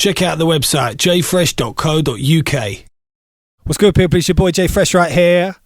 check out the website jfresh.co.uk. What's good, people? It's your boy Jay Fresh right here.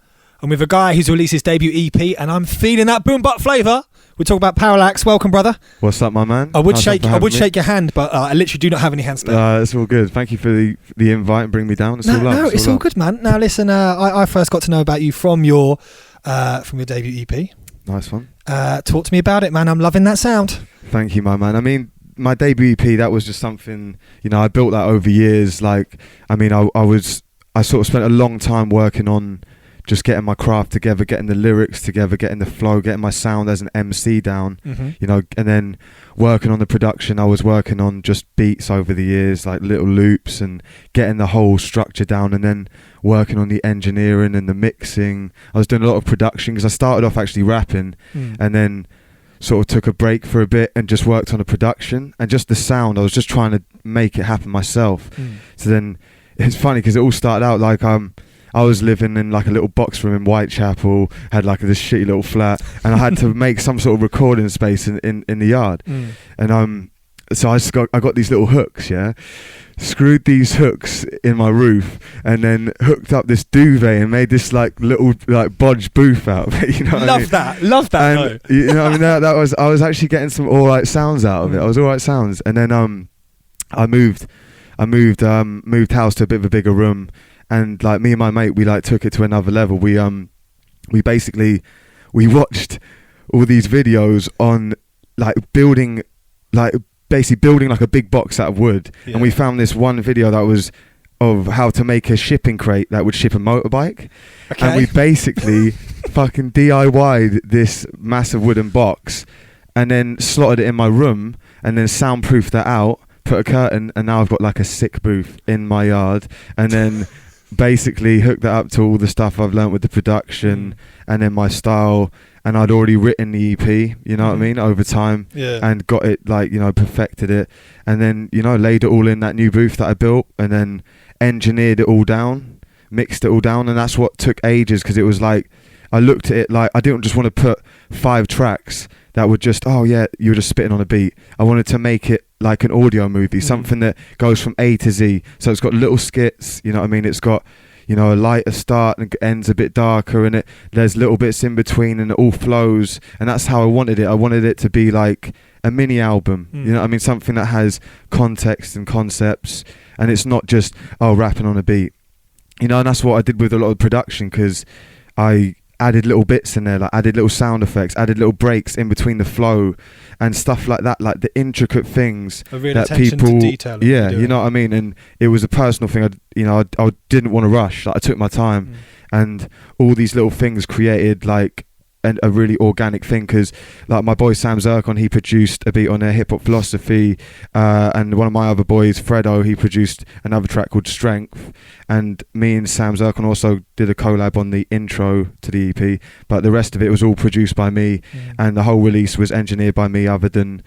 I'm with a guy who's released his debut EP, and I'm feeling that boom bap flavour. We talk about Parallax. Welcome, brother. What's up, my man? I would shake your hand, but I literally do not have any hand spare. It's all good. Thank you for the invite and bring me down. It's all good, man. Now listen, I first got to know about you from your debut EP. Nice one. Talk to me about it, man. I'm loving that sound. Thank you, my man. I mean, my debut EP, that was just something, I built that over years. Like, I mean, I sort of spent a long time working on just getting my craft together, getting the lyrics together, getting the flow, getting my sound as an MC down, and then working on the production. I was working on just beats over the years, like little loops, and getting the whole structure down, and then working on the engineering and the mixing. I was doing a lot of production because I started off actually rapping and then sort of took a break for a bit and just worked on the production and just the sound. I was just trying to make it happen myself. So then it's funny because it all started out like I was living in like a little box room in Whitechapel, had like this shitty little flat, and I had to make some sort of recording space in the yard. And so I got these little hooks, screwed these hooks in my roof, and then hooked up this duvet and made this like little like bodge booth out of it. Love that. And, that was, I was actually getting some all right sounds out of it. I was all right sounds, and then I moved house to a bit of a bigger room. And like me and my mate, we like took it to another level. We watched all these videos on like building like a big box out of wood, and we found this one video that was of how to make a shipping crate that would ship a motorbike. And we basically fucking DIY'd this massive wooden box and then slotted it in my room and then soundproofed that out, put a curtain, and now I've got like a sick booth in my yard. And then basically hooked that up to all the stuff I've learned with the production and then my style, and I'd already written the EP, what I mean, over time, and got it like, perfected it, and then, laid it all in that new booth that I built, and then engineered it all down, mixed it all down, and that's what took ages, because it was like, I looked at it like, I didn't just want to put 5 tracks that would just, you're just spitting on a beat. I wanted to make it like an audio movie, something that goes from A to Z. So it's got little skits, it's got, a lighter start and ends a bit darker, and there's little bits in between, and it all flows. And that's how I wanted it. I wanted it to be like a mini album, something that has context and concepts, and it's not just, rapping on a beat. And that's what I did with a lot of production, because I added little bits in there, like added little sound effects, added little breaks in between the flow and stuff like that, like the intricate things that people, to detail you know what I mean. And it was a personal thing. I didn't want to rush. Like, I took my time, and all these little things created like a really organic thing, because like my boy Sam Zircon, he produced a beat on there, Hip Hop Philosophy, and one of my other boys, Fredo, he produced another track called Strength, and me and Sam Zircon also did a collab on the intro to the EP, but the rest of it was all produced by me, and the whole release was engineered by me, other than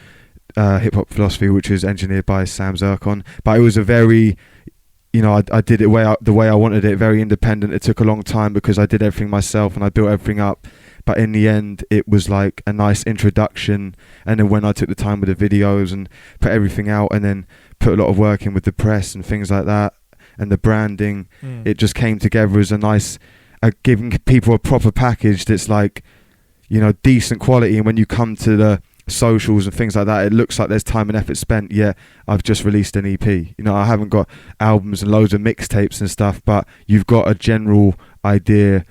Hip Hop Philosophy, which was engineered by Sam Zircon. But it was a very, I did it the way I wanted it, very independent. It took a long time because I did everything myself and I built everything up. But in the end, it was like a nice introduction. And then when I took the time with the videos and put everything out, and then put a lot of work in with the press and things like that, and the branding, it just came together as a nice, giving people a proper package that's like, decent quality. And when you come to the socials and things like that, it looks like there's time and effort spent. I've just released an EP. I haven't got albums and loads of mixtapes and stuff, but you've got a general idea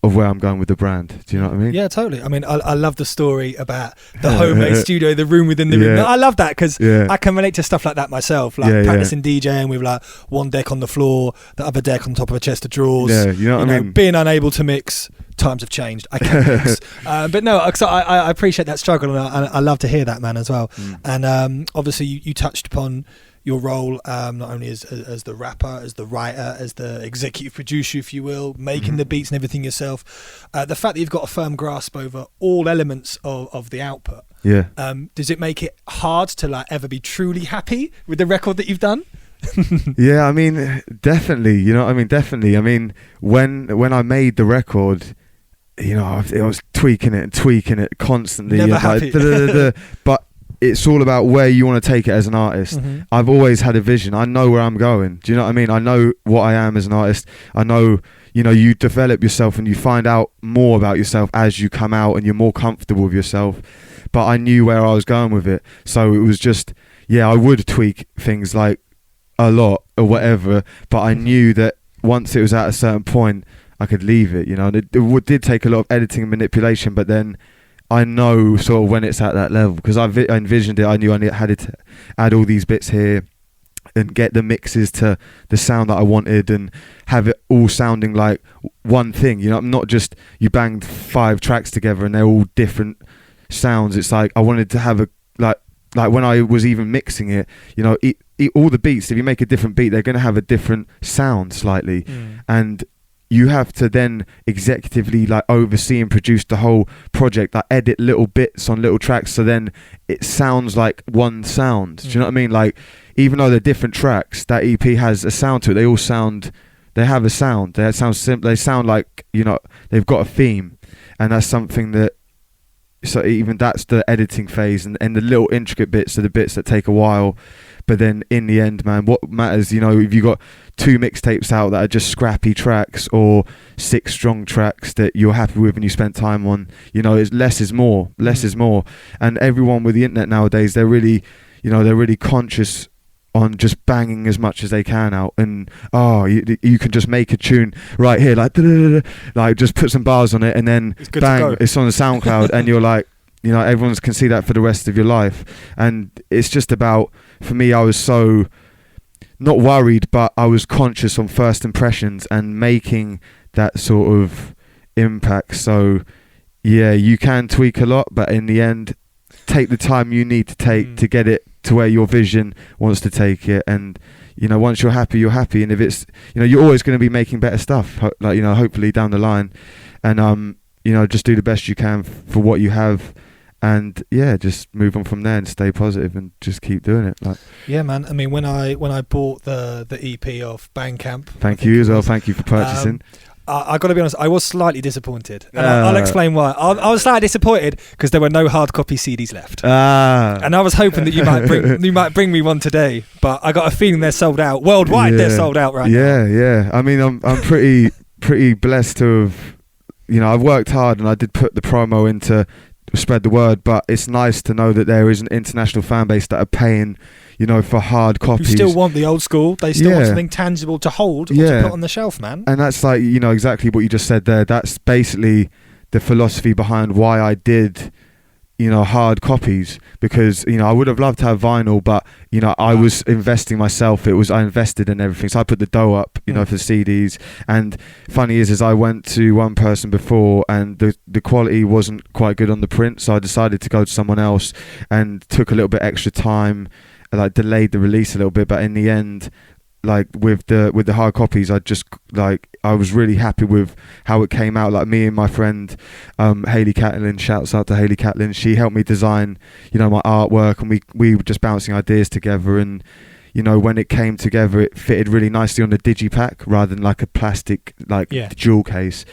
of where I'm going with the brand. Do you know what I mean? Yeah, totally. I mean, I love the story about the homemade studio, the room within the room. I love that, because I can relate to stuff like that myself, like practicing DJing with like one deck on the floor, the other deck on top of a chest of drawers. You know what I mean? Being unable to mix. Times have changed. I can't mix. But no, I appreciate that struggle, and I love to hear that, man, as well. And obviously you touched upon your role, not only as the rapper, as the writer, as the executive producer, if you will, making the beats and everything yourself. The fact that you've got a firm grasp over all elements of the output. Does it make it hard to like ever be truly happy with the record that you've done? Yeah, I mean, definitely. Definitely. I mean, when I made the record, I was tweaking it constantly. Never happy. But it's all about where you want to take it as an artist. I've always had a vision. I know where I'm going. Do you know what I mean? I know what I am as an artist. I know, you know, you develop yourself and you find out more about yourself as you come out and you're more comfortable with yourself. But I knew where I was going with it. So it was just, yeah, I would tweak things like a lot or whatever, but I knew that once it was at a certain point, I could leave it, you know. And it did take a lot of editing and manipulation, but then I know sort of when it's at that level, because I envisioned it. I knew I had to add all these bits here and get the mixes to the sound that I wanted and have it all sounding like one thing, you know. Not just you banged 5 tracks together and they're all different sounds. It's like I wanted to have a like when I was even mixing it, you know, all the beats, if you make a different beat, they're going to have a different sound slightly, and you have to then executively like oversee and produce the whole project, like edit little bits on little tracks so then it sounds like one sound. Do you know what I mean? Like, even though they're different tracks, that EP has a sound to it. They have a sound. They sound simple. They sound like, you know, they've got a theme, and that's something that. So even that's the editing phase, and the little intricate bits are the bits that take a while. But then in the end, man, what matters, you know, if you got 2 mixtapes out that are just scrappy tracks or 6 strong tracks that you're happy with and you spent time on, you know, less is more. Less is more. And everyone with the internet nowadays, they're really, you know, they're really conscious on just banging as much as they can out, and you can just make a tune right here, like just put some bars on it and then bang, it's on the SoundCloud and you're like, you know, everyone can see that for the rest of your life. And it's just about, for me, I was so not worried, but I was conscious on first impressions and making that sort of impact. So yeah, you can tweak a lot, but in the end, take the time you need to take to get it to where your vision wants to take it. And you know, once you're happy, you're happy. And if it's, you know, you're always going to be making better stuff, like, you know, hopefully down the line. And you know, just do the best you can for what you have, and yeah, just move on from there and stay positive and just keep doing it. Like, yeah, man. I mean, when I bought the EP of Bandcamp, thank you as well. Thank you for purchasing. I got to be honest, I was slightly disappointed. And I'll explain why. I was slightly disappointed because there were no hard copy CDs left. And I was hoping that you might bring me one today, but I got a feeling they're sold out worldwide. Yeah. They're sold out right now. Yeah. I mean, I'm pretty blessed to have, you know, I've worked hard and I did put the promo in to spread the word, but it's nice to know that there is an international fan base that are paying, you know, for hard copies. Who still want the old school. They still want something tangible to hold or to put on the shelf, man. And that's like, you know, exactly what you just said there. That's basically the philosophy behind why I did, you know, hard copies, because, you know, I would have loved to have vinyl, but, you know, I was investing myself. I invested in everything. So I put the dough up, you know, for CDs. And funny is I went to one person before and the quality wasn't quite good on the print. So I decided to go to someone else and took a little bit extra time, like delayed the release a little bit. But in the end, like with the hard copies, I was really happy with how it came out. Like, me and my friend Hayley Catlin, shouts out to Hayley Catlin, she helped me design, you know, my artwork, and we were just bouncing ideas together. And, you know, when it came together, it fitted really nicely on the digipack rather than like a plastic jewel case,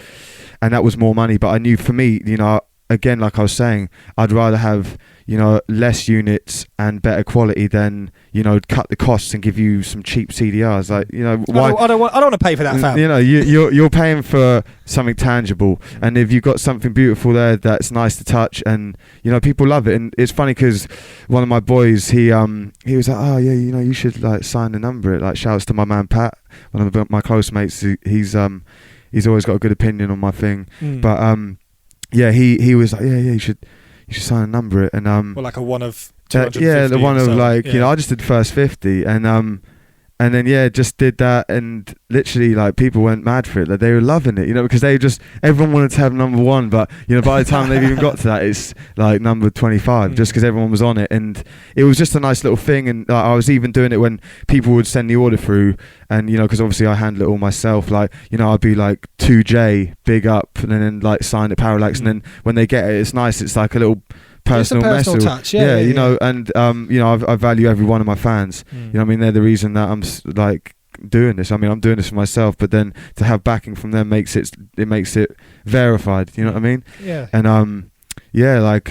and that was more money. But I knew, for me, you know, again, like I was saying, I'd rather have, you know, less units and better quality than, you know, cut the costs and give you some cheap CDRs. Like, you know, why? I don't want to pay for that, fam. You know, you're paying for something tangible, and if you've got something beautiful there that's nice to touch, and, you know, people love it. And it's funny because one of my boys, he was like, oh yeah, you know, you should like sign the number. Like, shouts to my man Pat, one of my close mates. He's always got a good opinion on my thing, but yeah, he was like, yeah, you should sign a number it. And well, like a one of 250. Yeah, the one of like, you know, I just did first 50, and then just did that, and literally like people went mad for it. Like, they were loving it, you know, because everyone wanted to have number 1, but, you know, by the time they've even got to that, it's like number 25, just because everyone was on it. And it was just a nice little thing. And I was even doing it when people would send the order through, and, you know, because obviously I handle it all myself. Like, you know, I'd be like 2J, big up, and then like signed at PARALLAX, and then when they get it, it's nice. It's like a little personal touch, you know. And you know, I value every one of my fans. You know what I mean? They're the reason that I'm like doing this. I mean, I'm doing this for myself, but then to have backing from them makes it verified. You know what I mean? Yeah. And like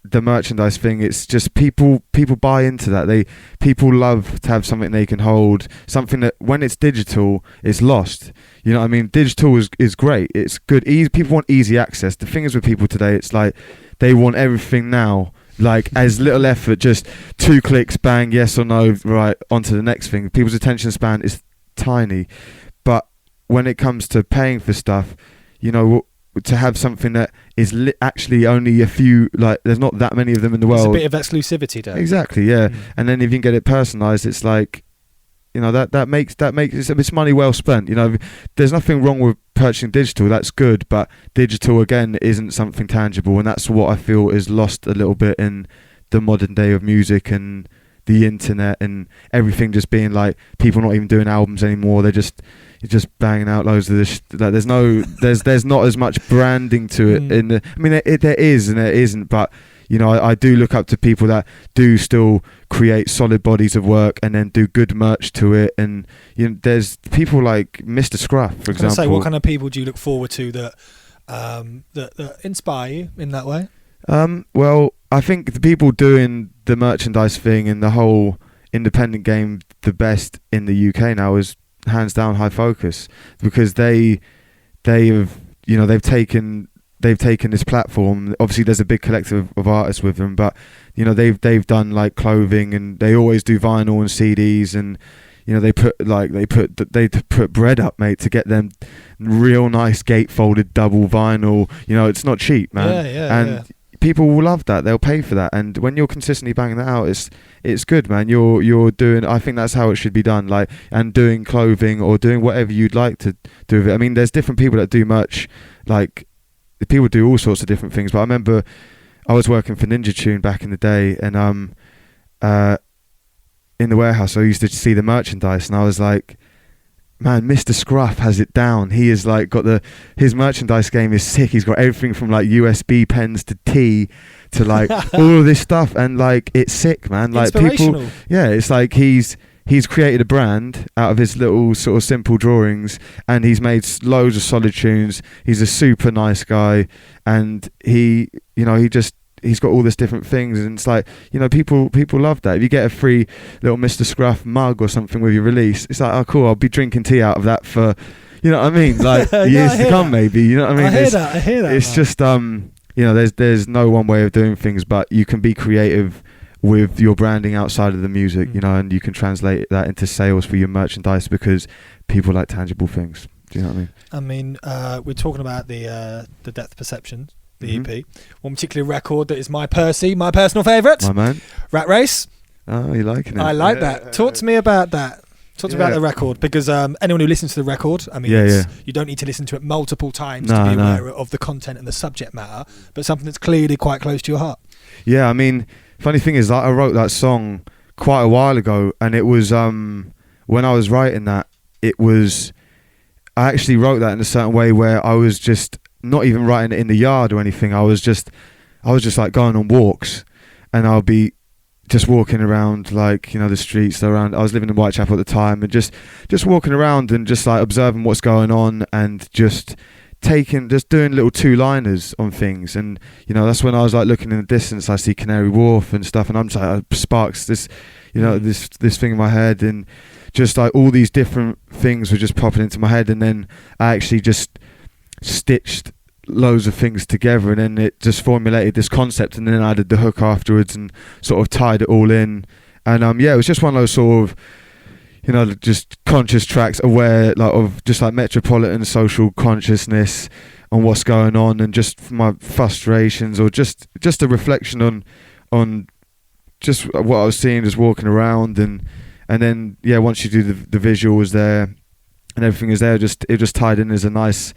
the merchandise thing, it's just people buy into that. People love to have something they can hold, something that when it's digital it's lost. You know what I mean? Digital is great, it's good, people want easy access. The thing is with people today, it's like they want everything now, like as little effort, just 2 clicks, bang, yes or no, right, onto the next thing. People's attention span is tiny. But when it comes to paying for stuff, you know, to have something that is actually only a few, like there's not that many of them in the world. It's a bit of exclusivity, though. Exactly, yeah. And then if you can get it personalised, it's like, you know, that makes it's money well spent. You know, there's nothing wrong with purchasing digital. That's good, but digital again isn't something tangible, and that's what I feel is lost a little bit in the modern day of music and the internet and everything just being like people not even doing albums anymore. They're just banging out loads of this. Like there's not as much branding to it. In the, I mean, there is and there isn't, but you know, I do look up to people that do still create solid bodies of work and then do good merch to it. And you know, there's people like Mr. Scruff, for example. Say, what kind of people do you look forward to that that inspire you in that way? Well, I think the people doing the merchandise thing and the whole independent game the best in the UK now is hands down High Focus, because they've you know they've taken this platform. Obviously there's a big collective of artists with them, but you know they've done like clothing, and they always do vinyl and CDs, and you know they put bread up, mate, to get them real nice gatefolded double vinyl. You know, it's not cheap, man. And people will love that. They'll pay for that. And when you're consistently banging that out, it's good, man. You're doing, I think that's how it should be done, like, and doing clothing or doing whatever you'd like to do with it. I mean, there's different people that do merch, like people do all sorts of different things. But I remember I was working for Ninja Tune back in the day, and in the warehouse I used to see the merchandise, and I was like, man, Mr. Scruff has it down. He is like his merchandise game is sick. He's got everything from like USB pens to tea to like all of this stuff, and like it's sick, man. Like people, yeah, it's like he's created a brand out of his little sort of simple drawings, and he's made loads of solid tunes. He's a super nice guy, and he's got all this different things, and it's like, you know, people love that. If you get a free little Mr. Scruff mug or something with your release, it's like, oh cool, I'll be drinking tea out of that for, you know what I mean, like years to come, maybe. You know what I mean? I hear that. It's just you know, there's no one way of doing things, but you can be creative with your branding outside of the music, you know, and you can translate that into sales for your merchandise, because people like tangible things. Do you know what I mean? We're talking about the Depth Perception, the EP. One particular record that is my personal favourite. My man. Rat Race. Oh, you liking it? I like that. Talk to me about that. Talk to me about the record, because anyone who listens to the record, I mean, you don't need to listen to it multiple times to be aware of the content and the subject matter, but something that's clearly quite close to your heart. Yeah, I mean, funny thing is, I wrote that song quite a while ago, and it was when I was writing that, I actually wrote that in a certain way where I was just not even writing it in the yard or anything. I was just like going on walks, and I'll be just walking around, like, you know, the streets around. I was living in Whitechapel at the time, and just walking around and just like observing what's going on, and just doing little 2-liners on things. And you know, that's when I was like looking in the distance, I see Canary Wharf and stuff, and I'm just like, sparks this, you know, this thing in my head, and just like all these different things were just popping into my head, and then I actually just stitched loads of things together, and then it just formulated this concept, and then I added the hook afterwards and sort of tied it all in. And it was just one of those sort of, you know, just conscious tracks, aware like of just like metropolitan social consciousness on what's going on, and just my frustrations, or just a reflection on just what I was seeing, just walking around. And then once you do the visuals there and everything is there, it just tied in as a nice,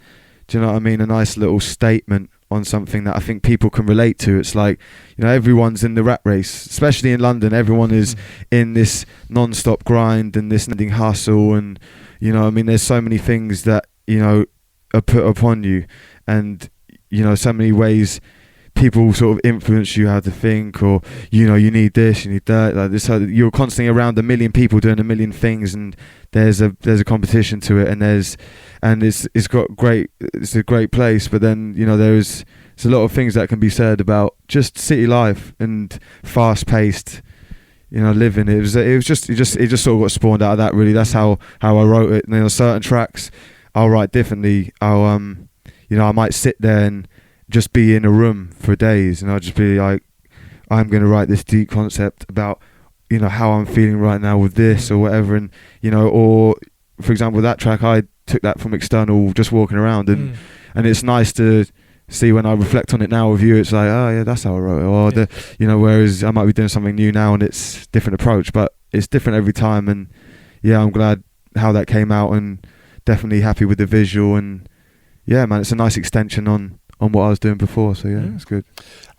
do you know what I mean, a nice little statement on something that I think people can relate to. It's like, you know, everyone's in the rat race, especially in London. Everyone is in this non-stop grind and this never-ending hustle, and you know, I mean, there's so many things that, you know, are put upon you, and you know, so many ways people sort of influence you how to think, or you need this, you need that, like this. You're constantly around a million people doing a million things, and there's a competition to it, and it's a great place. But then there's a lot of things that can be said about just city life and fast paced living. It just sort of got spawned out of that, really. That's how I wrote it. And certain tracks I'll write differently. I might sit there and just be in a room for days, and I'll just be like, I'm going to write this deep concept about how I'm feeling right now with this or whatever. And or for example, that track, I took that from external, just walking around, and it's nice to see when I reflect on it now with you. It's like, oh yeah, that's how I wrote it. Or whereas I might be doing something new now and it's different approach, but it's different every time. And yeah, I'm glad how that came out, and definitely happy with the visual. And yeah, man, it's a nice extension on what I was doing before. So yeah, it's good.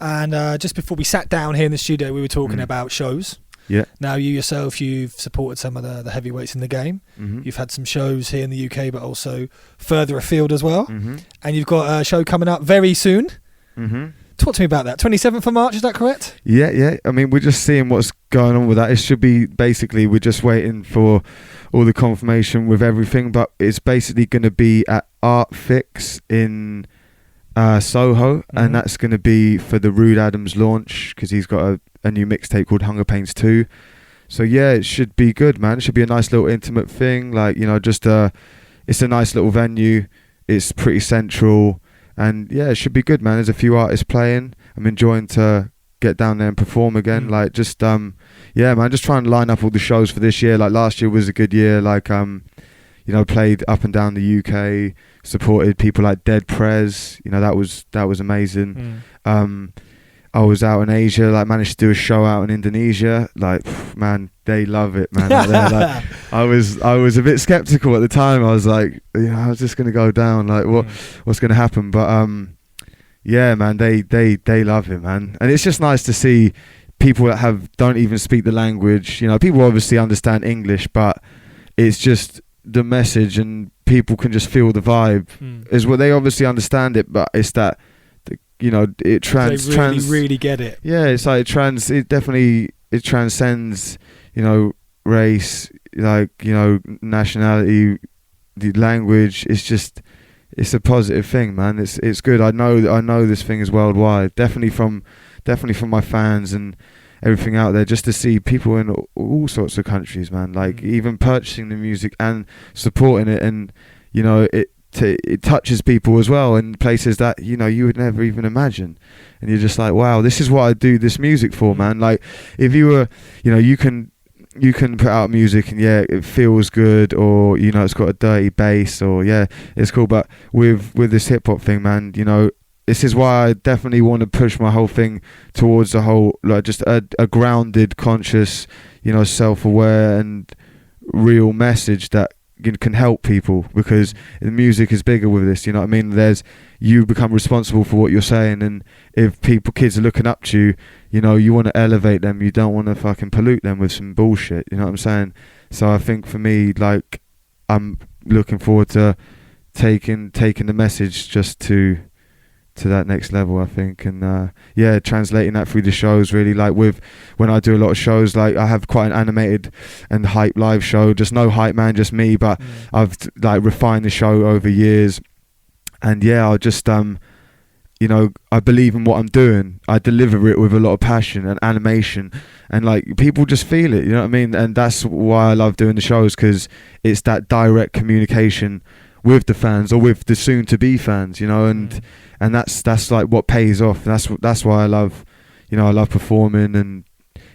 And just before we sat down here in the studio, we were talking about shows. Yeah. Now you yourself, you've supported some of the heavyweights in the game. You've had some shows here in the UK, but also further afield as well. And you've got a show coming up very soon. Talk to me about that. 27th of March, is that correct? Yeah. I mean, we're just seeing what's going on with that. It should be basically, we're just waiting for all the confirmation with everything, but it's basically going to be at Art Fix in Soho, and that's going to be for the Rude Adams launch, because he's got a new mixtape called Hunger Pains 2. So yeah, it should be good, man. It should be a nice little intimate thing, like just it's a nice little venue. It's pretty central, and yeah, it should be good, man. There's a few artists playing. I'm enjoying to get down there and perform again. Like just yeah, man, just trying to line up all the shows for this year. Like last year was a good year. Like played up and down the UK, supported people like Dead Prez. That was amazing. I was out in Asia, like managed to do a show out in Indonesia. Like, man, they love it, man. Like, I was a bit skeptical at the time. I was like, I was just gonna go down. Like, what's gonna happen? But yeah, man, they love it, man. And it's just nice to see people that don't even speak the language. People obviously understand English, but it's just the message, and people can just feel the vibe. Is what they obviously understand it, but it's that. It they really get it. Yeah, it's like it definitely transcends, race, like, nationality, the language. It's a positive thing, man. It's good. I know this thing is worldwide. Definitely from my fans and everything out there, just to see people in all sorts of countries, man. Like even purchasing the music and supporting it, and it touches people as well in places that you would never even imagine, and you're just like, wow, this is what I do this music for, man. Like if you were you can put out music and yeah, it feels good, or it's got a dirty bass, or yeah, it's cool, but with this hip-hop thing, man, this is why I definitely want to push my whole thing towards a whole, like, just a grounded, conscious, self-aware and real message that can help people, because the music is bigger with this. You know what I mean? You become responsible for what you're saying, and if kids are looking up to you, you want to elevate them. You don't want to fucking pollute them with some bullshit. You know what I'm saying? So I think for me, like, I'm looking forward to taking the message just to that next level, I think. And yeah, translating that through the shows, really. Like when I do a lot of shows, like I have quite an animated and hype live show, just no hype man, just me, but I've like refined the show over years. And yeah, I'll just I believe in what I'm doing. I deliver it with a lot of passion and animation, and like people just feel it, you know what I mean? And that's why I love doing the shows, because it's that direct communication with the fans, or with the soon to be fans, and that's like what pays off. That's why I love performing, and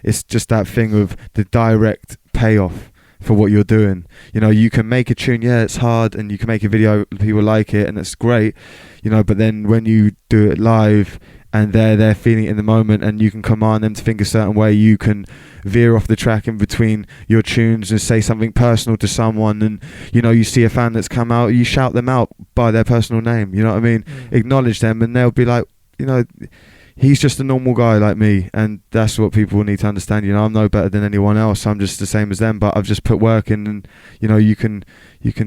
it's just that thing of the direct payoff for what you're doing. You can make a tune, yeah, it's hard, and you can make a video, people like it, and it's great, but then when you do it live and they're feeling it in the moment, and you can command them to think a certain way, you can veer off the track in between your tunes and say something personal to someone, and you see a fan that's come out, you shout them out by their personal name, you know what I mean? Acknowledge them, and they'll be like, he's just a normal guy like me, and that's what people need to understand. I'm no better than anyone else. I'm just the same as them, but I've just put work in, and you can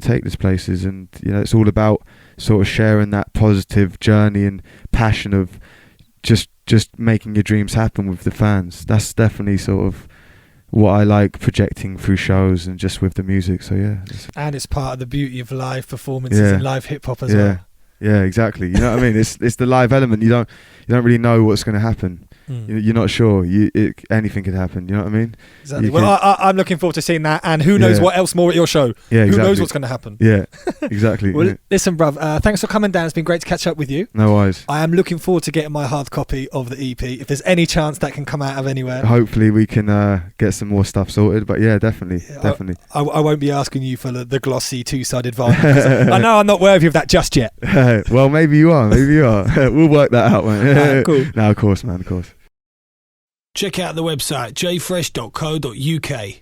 take this places, and it's all about sort of sharing that positive journey and passion of just making your dreams happen with the fans. That's definitely sort of what I like projecting through shows and just with the music. So yeah, and it's part of the beauty of live performances and live hip hop as well. Yeah, exactly. You know what I mean? It's the live element. You don't really know what's going to happen. You're not sure. Anything could happen. You know what I mean? Exactly. Well, I'm looking forward to seeing that, and who knows what else more at your show. Yeah, exactly. Who knows what's going to happen? Yeah, exactly. Well, listen, bruv, thanks for coming down. It's been great to catch up with you. No worries. I am looking forward to getting my hard copy of the EP. If there's any chance that can come out of anywhere. Hopefully we can get some more stuff sorted. But yeah, definitely. I won't be asking you for the glossy two-sided vinyl. I know I'm not worthy of that just yet. Well, maybe you are. We'll work that out, man. Cool. No, of course, man. Of course. Check out the website jfresh.co.uk.